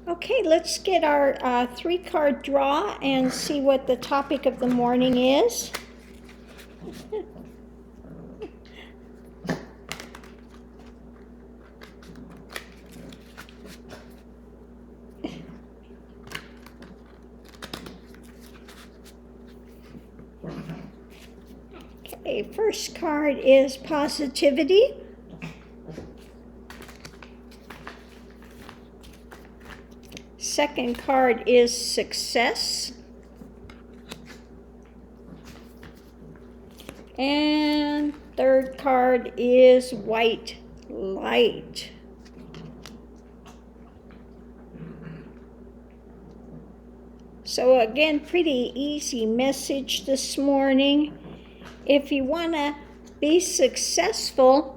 Okay, let's get our 3-card draw and see what the topic of the morning is. Okay, first card is positivity. Second card is success. And third card is white light. So again, pretty easy message this morning. If you want to be successful,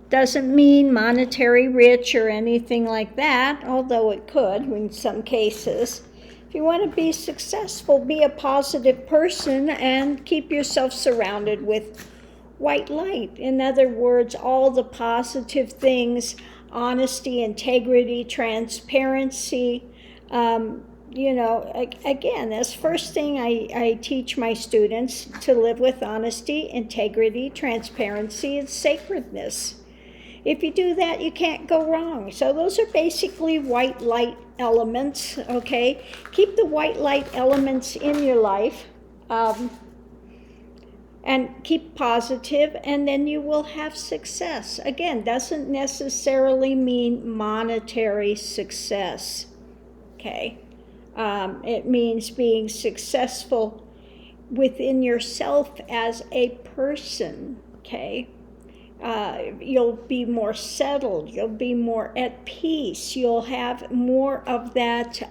doesn't mean monetary rich or anything like that, although it could in some cases. If you want to be successful, be a positive person and keep yourself surrounded with white light. In other words, all the positive things, honesty, integrity, transparency. Again, that's first thing I teach my students, to live with honesty, integrity, transparency, and sacredness. If you do that, you can't go wrong. So those are basically white light elements, okay? Keep the white light elements in your life and keep positive, and then you will have success. Again, doesn't necessarily mean monetary success, okay? It means being successful within yourself as a person, okay? You'll be more settled, you'll be more at peace, you'll have more of that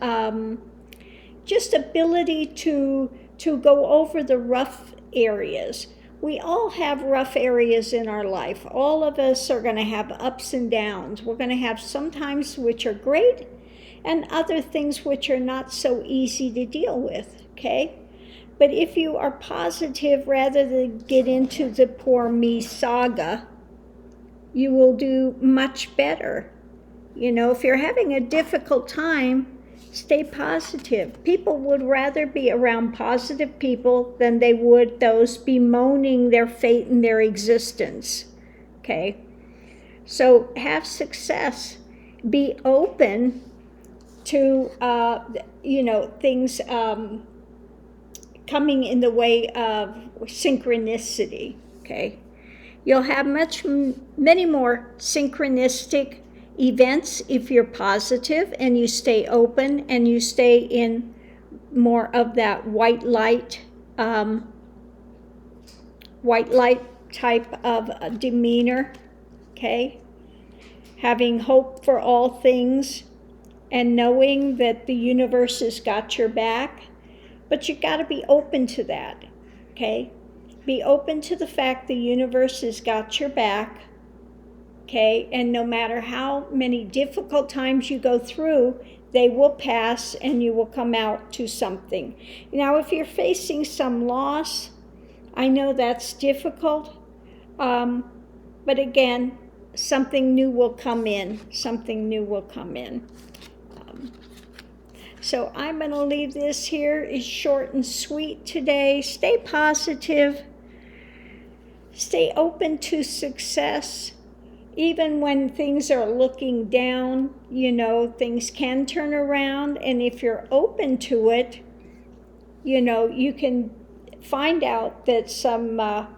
just ability to go over the rough areas. We all have rough areas in our life. All of us are going to have ups and downs. We're going to have some times which are great and other things which are not so easy to deal with, okay? But if you are positive rather than get into the poor me saga, you will do much better. You know, if you're having a difficult time, stay positive. People would rather be around positive people than they would those bemoaning their fate and their existence, okay? So have success. Be open to, things coming in the way of synchronicity, okay? You'll have many more synchronistic events if you're positive and you stay open and you stay in more of that white light type of demeanor, okay? Having hope for all things and knowing that the universe has got your back, but you got to be open to that, okay? Be open to the fact the universe has got your back, okay? And no matter how many difficult times you go through, they will pass and you will come out to something. Now, if you're facing some loss, I know that's difficult, but again, something new will come in. Something new will come in. So I'm going to leave this here. It's short and sweet today. Stay positive. Stay open to success. Even when things are looking down, things can turn around. And if you're open to it, you can find out that some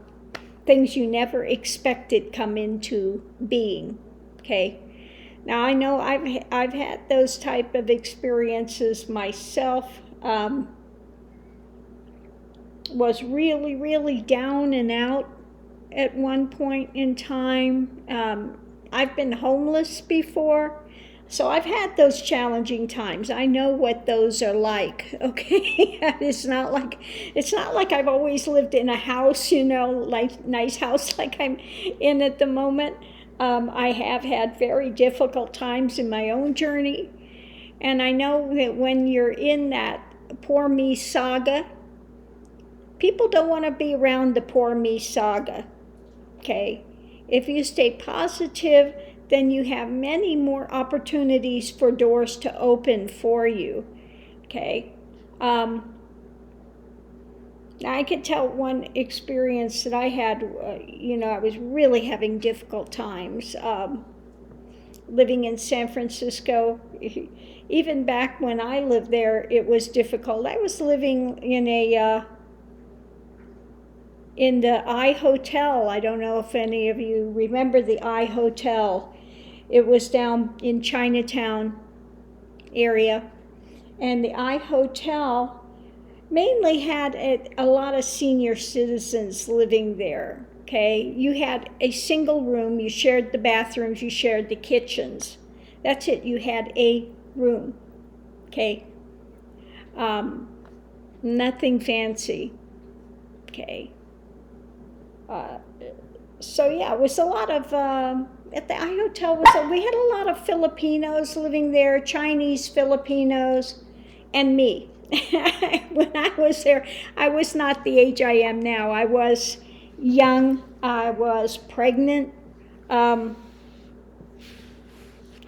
things you never expected come into being, okay? Now, I know I've had those type of experiences myself. Was really, really down and out at one point in time. I've been homeless before, so I've had those challenging times. I know what those are like, okay? It's not like I've always lived in a house, like nice house like I'm in at the moment. I have had very difficult times in my own journey, and I know that when you're in that poor me saga, people don't want to be around the poor me saga, okay? If you stay positive, then you have many more opportunities for doors to open for you. Okay. Now I could tell one experience that I had. I was really having difficult times living in San Francisco. Even back when I lived there, it was difficult. I was living in the I Hotel. I don't know if any of you remember the I Hotel. It was down in Chinatown area. And the I Hotel mainly had a lot of senior citizens living there. Okay, you had a single room, you shared the bathrooms, you shared the kitchens. That's it, you had a room. Okay, nothing fancy. Okay. So yeah, it was a lot of, at the I Hotel, we had a lot of Filipinos living there, Chinese Filipinos, and me. When I was there, I was not the age I am now. I was young, I was pregnant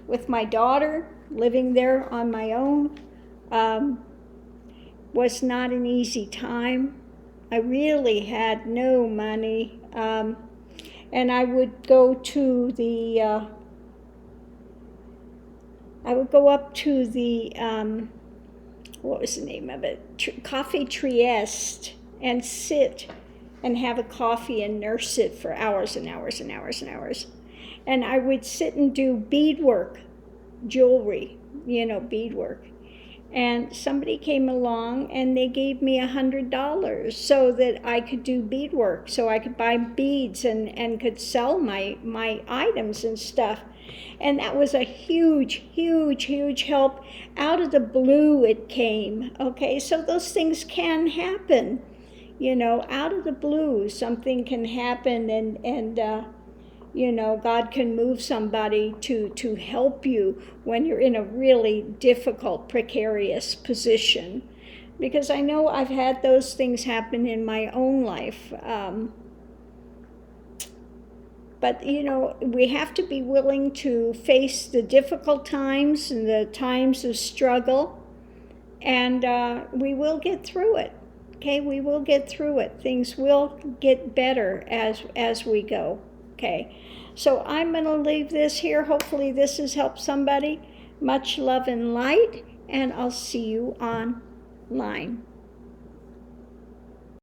with my daughter, living there on my own. Was not an easy time. I really had no money. And I would go to up to the, what was the name of it? Coffee Trieste, and sit and have a coffee and nurse it for hours and hours and hours and hours. And I would sit and do beadwork, jewelry, beadwork. And somebody came along and they gave me $100 so that I could do beadwork, so I could buy beads and could sell my items and stuff. And that was a huge, huge, huge help. Out of the blue it came, okay? So those things can happen, out of the blue something can happen, and God can move somebody to help you when you're in a really difficult, precarious position. Because I know I've had those things happen in my own life. But, we have to be willing to face the difficult times and the times of struggle, and we will get through it. Okay, we will get through it. Things will get better as we go. Okay, so I'm going to leave this here. Hopefully this has helped somebody. Much love and light, and I'll see you online.